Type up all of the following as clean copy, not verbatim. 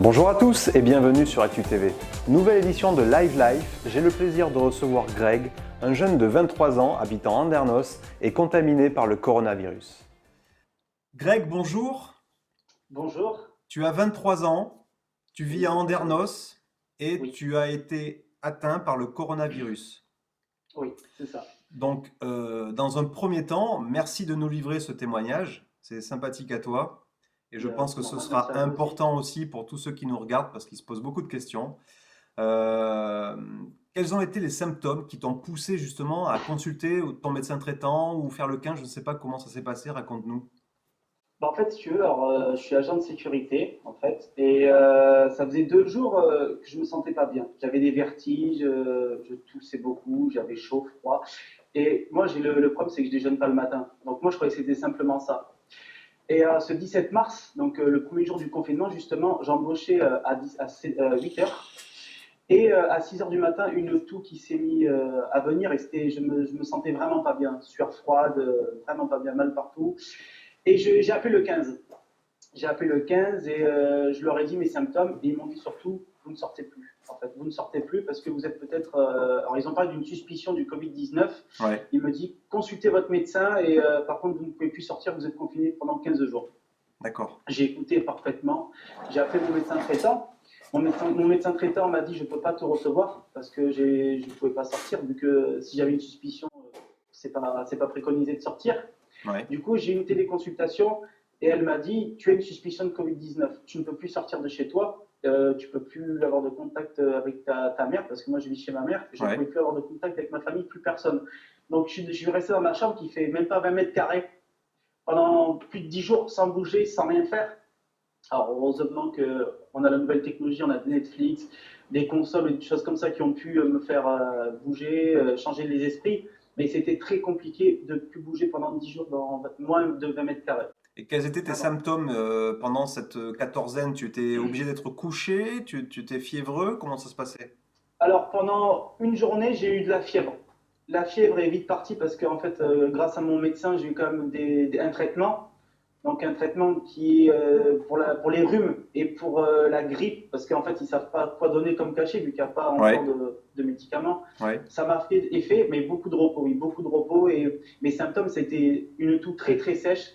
Bonjour à tous et bienvenue sur Actu TV. Nouvelle édition de Live Life, j'ai le plaisir de recevoir Greg, un jeune de 23 ans habitant Andernos et contaminé par le coronavirus. Greg, bonjour. Bonjour. Tu as 23 ans, tu vis Oui, à Andernos et oui, tu as été atteint par le coronavirus. oui, c'est ça. Donc, dans un premier temps, merci de nous livrer ce témoignage, c'est sympathique à toi. Et je pense C'est que ce normal, merci sera à vous aussi. important aussi pour tous ceux qui nous regardent parce qu'ils se posent beaucoup de questions. Euh, Quels ont été les symptômes qui t'ont poussé justement à consulter ton médecin traitant ou faire le 15? Je ne sais pas comment ça s'est passé, raconte-nous. En fait, si tu veux, je suis agent de sécurité, en fait, et ça faisait 2 jours que je me sentais pas bien. J'avais des vertiges, je toussais beaucoup, j'avais chaud, froid. Et moi, j'ai le problème, c'est que je déjeune pas le matin. Donc moi, je croyais que c'était simplement ça. Et ce 17 mars, donc le premier jour du confinement, justement, j'embauchais à 8 heures. Et à 6 heures du matin, une toux qui s'est mise à venir et je me sentais vraiment pas bien, sueur froide, vraiment pas bien, mal partout. Et j'ai appelé le 15. J'ai appelé le 15 et je leur ai dit mes symptômes et ils m'ont dit surtout, vous ne sortez plus. En fait, vous ne sortez plus parce que vous êtes peut-être. Alors, ils ont parlé d'une suspicion du Covid-19. Ouais, Il me dit, consultez votre médecin et par contre, vous ne pouvez plus sortir, vous êtes confiné pendant 15 jours. d'accord. J'ai écouté parfaitement. J'ai appelé mon médecin traitant. Mon médecin traitant m'a dit je ne peux pas te recevoir parce que je ne pouvais pas sortir vu que si j'avais une suspicion, c'est pas préconisé de sortir. Ouais, Du coup, j'ai eu une téléconsultation et elle m'a dit tu as une suspicion de Covid-19, tu ne peux plus sortir de chez toi, tu ne peux plus avoir de contact avec ta mère parce que moi je vis chez ma mère, je ne ouais, pouvais plus avoir de contact avec ma famille, plus personne. Donc je suis resté dans ma chambre qui fait même pas 20 mètres carrés pendant plus de 10 jours sans bouger, sans rien faire. Alors, heureusement qu'on a la nouvelle technologie, on a Netflix, des consoles et des choses comme ça qui ont pu me faire bouger, changer les esprits. Mais c'était très compliqué de ne plus bouger pendant 10 jours dans moins de 20 mètres carrés. et quels étaient tes Vraiment. symptômes pendant cette quatorzaine? Tu étais obligé d'être couché? Tu étais fiévreux? Comment ça se passait? Alors, pendant une journée, j'ai eu de la fièvre. La fièvre est vite partie parce qu'en fait, grâce à mon médecin, j'ai eu quand même un traitement. Donc un traitement qui est pour les rhumes et pour la grippe, parce qu'en fait ils ne savent pas quoi donner comme cachet vu qu'il n'y a pas encore Ouais, de médicaments. ouais, Ça m'a fait effet, mais beaucoup de repos, oui, beaucoup de repos. Et mes symptômes, c'était une toux très très sèche,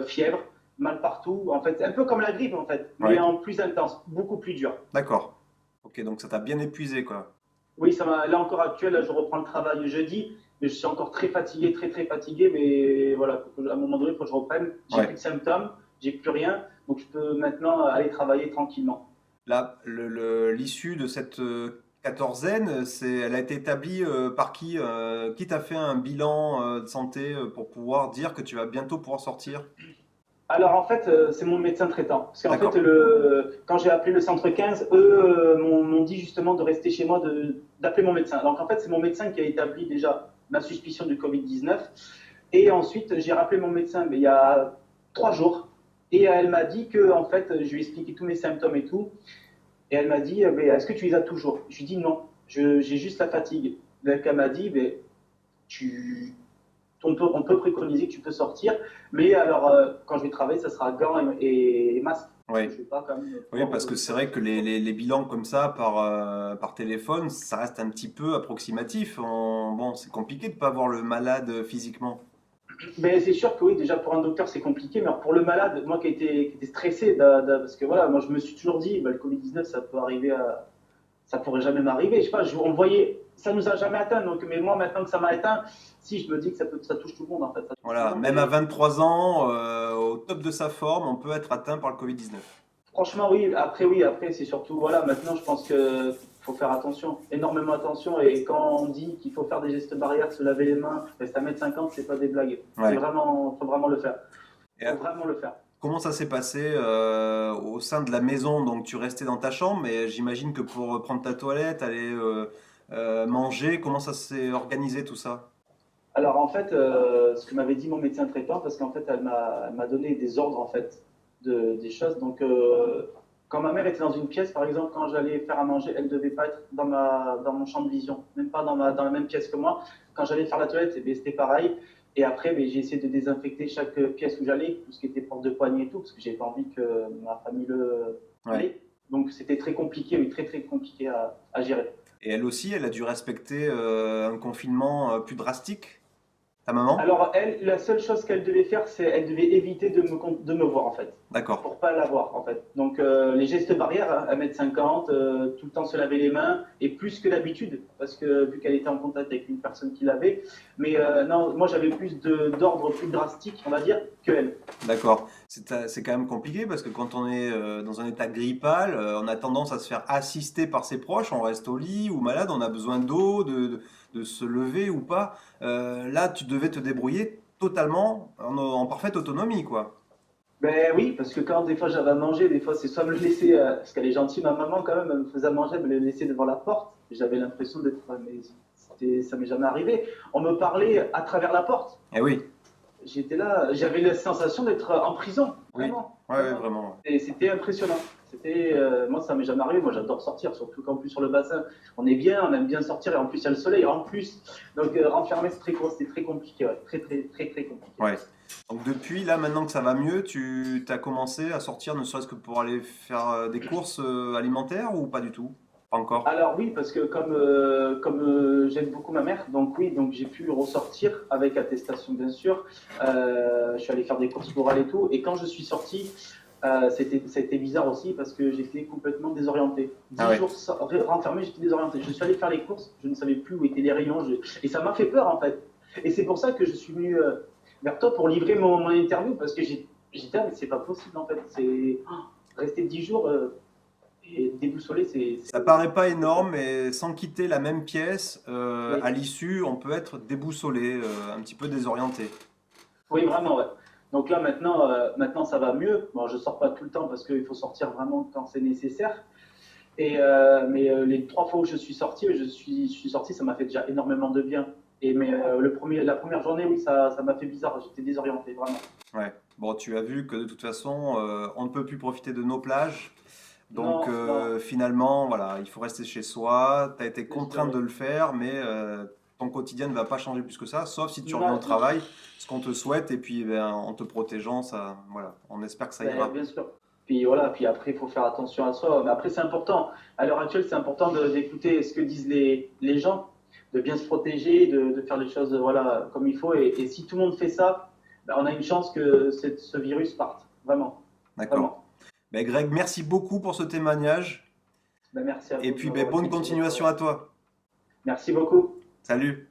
fièvre, mal partout. En fait, c'est un peu comme la grippe en fait, mais ouais, en plus intense, beaucoup plus dur. d'accord. Ok, donc ça t'a bien épuisé, quoi. Oui, là encore actuel, là, je reprends le travail jeudi, mais je suis encore très fatigué, très très fatigué, mais voilà, à un moment donné, il faut que je reprenne. J'ai plus Ouais. de symptômes, j'ai plus rien, donc je peux maintenant aller travailler tranquillement. Là, l'issue de cette quatorzaine, elle a été établie par qui? Qui t'a fait un bilan de santé pour pouvoir dire que tu vas bientôt pouvoir sortir? Alors en fait, c'est mon médecin traitant. Parce qu'en fait, D'accord, quand j'ai appelé le centre 15, eux m'ont dit justement de rester chez moi, d'appeler mon médecin. Donc en fait, c'est mon médecin qui a établi déjà ma suspicion du Covid-19. Et ensuite, j'ai rappelé mon médecin mais il y a 3 jours. Et elle m'a dit que, en fait, je lui ai expliqué tous mes symptômes et tout. Et elle m'a dit, mais est-ce que tu les as toujours? Je lui ai dit non, j'ai juste la fatigue. Donc elle m'a dit, mais tu, on peut préconiser que tu peux sortir, mais alors quand je vais travailler, ça sera gants et masque, parce que je oui. ne vais pas quand même Oui, pouvoir parce que c'est vrai que sortir, quoi. les bilans comme ça par téléphone, ça reste un petit peu approximatif. Bon, c'est compliqué de ne pas voir le malade physiquement. Mais c'est sûr que oui, déjà pour un docteur c'est compliqué, mais alors pour le malade, moi qui était stressé, parce que voilà, moi je me suis toujours dit, bah, le Covid-19 ça peut arriver ça pourrait jamais m'arriver. Je sais pas, on le voyait, ça nous a jamais atteint, donc, mais moi maintenant que ça m'a atteint, si je me dis que ça touche tout le monde en fait, ça touche tout le Voilà, monde. même à Et 23 ans, au top de sa forme, on peut être atteint par le Covid-19. franchement, oui, après, c'est surtout, voilà, maintenant, je pense que faut faire attention, énormément attention. Et quand on dit qu'il faut faire des gestes barrières, se laver les mains, rester à 1,50 m, c'est pas des blagues. C'est Ouais. vraiment, faut vraiment le faire. Et, Faut vraiment le faire. comment ça s'est passé au sein de la maison? Donc tu restais dans ta chambre, mais j'imagine que pour prendre ta toilette, aller manger, comment ça s'est organisé tout ça? Alors, en fait, ce que m'avait dit mon médecin traitant, parce qu'en fait, elle m'a donné des ordres, en fait, des choses. Donc, quand ma mère était dans une pièce, par exemple, quand j'allais faire à manger, elle ne devait pas être dans mon champ de vision, même pas dans la même pièce que moi. Quand j'allais faire la toilette, eh bien, c'était pareil. Et après, ben, j'ai essayé de désinfecter chaque pièce où j'allais, tout ce qui était porte de poignée et tout, parce que j'ai pas envie que ma famille Ouais, l'ait. Donc c'était très compliqué, oui, très très compliqué à gérer. Et elle aussi, elle a dû respecter un confinement plus drastique, ta maman? Alors, elle, la seule chose qu'elle devait faire, c'est elle devait éviter de me voir, en fait, D'accord. pour pas la voir, en fait. Donc, les gestes barrières, hein, 1,50 m, tout le temps se laver les mains, et plus que d'habitude, parce que vu qu'elle était en contact avec une personne qui l'avait. Mais non, moi, j'avais plus d'ordre plus drastique, on va dire, que elle. D'accord. C'est quand même compliqué parce que quand on est dans un état grippal, on a tendance à se faire assister par ses proches, on reste au lit ou malade, on a besoin d'eau, de se lever ou pas. Là, tu devais te débrouiller totalement en parfaite autonomie, quoi. Ben oui, parce que quand des fois j'avais à manger, des fois c'est soit me le laisser, parce qu'elle est gentille, ma maman quand même, elle me faisait à manger, elle me le laissait devant la porte. J'avais l'impression d'être, mais ça m'est jamais arrivé. On me parlait à travers la porte. Eh oui, J'étais là, j'avais la sensation d'être en prison, oui, vraiment, ouais, ouais, vraiment. vraiment. Et c'était impressionnant. Moi, ça m'est jamais arrivé. Moi, j'adore sortir, surtout qu'en plus sur le bassin, on est bien, on aime bien sortir, et en plus il y a le soleil, en plus. Donc, renfermer, c'était très compliqué, ouais. Très, très, très, très compliqué. Ouais. Donc depuis, là, maintenant que ça va mieux, tu as commencé à sortir, ne serait-ce que pour aller faire des courses alimentaires ou pas du tout? Pas encore. Alors oui, parce que comme j'aide beaucoup ma mère, donc oui, donc j'ai pu ressortir avec attestation bien sûr. Je suis allé faire des courses florales et tout. Et quand je suis sorti, c'était bizarre aussi parce que j'étais complètement désorienté. Ah 10 ouais. jours renfermé, j'étais désorienté. Je suis allé faire les courses, je ne savais plus où étaient les rayons. Et ça m'a fait peur en fait. Et c'est pour ça que je suis venu vers toi pour livrer mon interview parce que j'étais, ah, mais c'est pas possible en fait. Rester 10 jours et déboussolé, Ça paraît pas énorme, mais sans quitter la même pièce, oui. à l'issue, on peut être déboussolé, un petit peu désorienté. Oui, vraiment, ouais. Donc là, maintenant, ça va mieux. Bon, je sors pas tout le temps parce qu'il faut sortir vraiment quand c'est nécessaire. Mais les 3 fois où je suis sorti, ça m'a fait déjà énormément de bien. La première journée, oui, ça m'a fait bizarre. J'étais désorienté, vraiment. Ouais. Bon, tu as vu que de toute façon, on ne peut plus profiter de nos plages. Donc Non, non, finalement, voilà, il faut rester chez soi. Tu as été c'est sûr, contrainte oui. de le faire, mais ton quotidien ne va pas changer plus que ça, sauf si tu reviens au Non, travail, ce qu'on te souhaite, et puis ben, en te protégeant, ça, voilà, on espère que ça ben, ira. bien sûr. Puis voilà, puis après, il faut faire attention à soi. Mais après, c'est important. À l'heure actuelle, c'est important d'écouter ce que disent les gens, de bien se protéger, de faire les choses voilà, comme il faut. Et si tout le monde fait ça, ben, on a une chance que ce virus parte. Vraiment, D'accord. vraiment. Ben, Greg, merci beaucoup pour ce témoignage, Ben, merci à et vous de puis ben, m'avoir bonne écouté. continuation à toi. Merci beaucoup. Salut!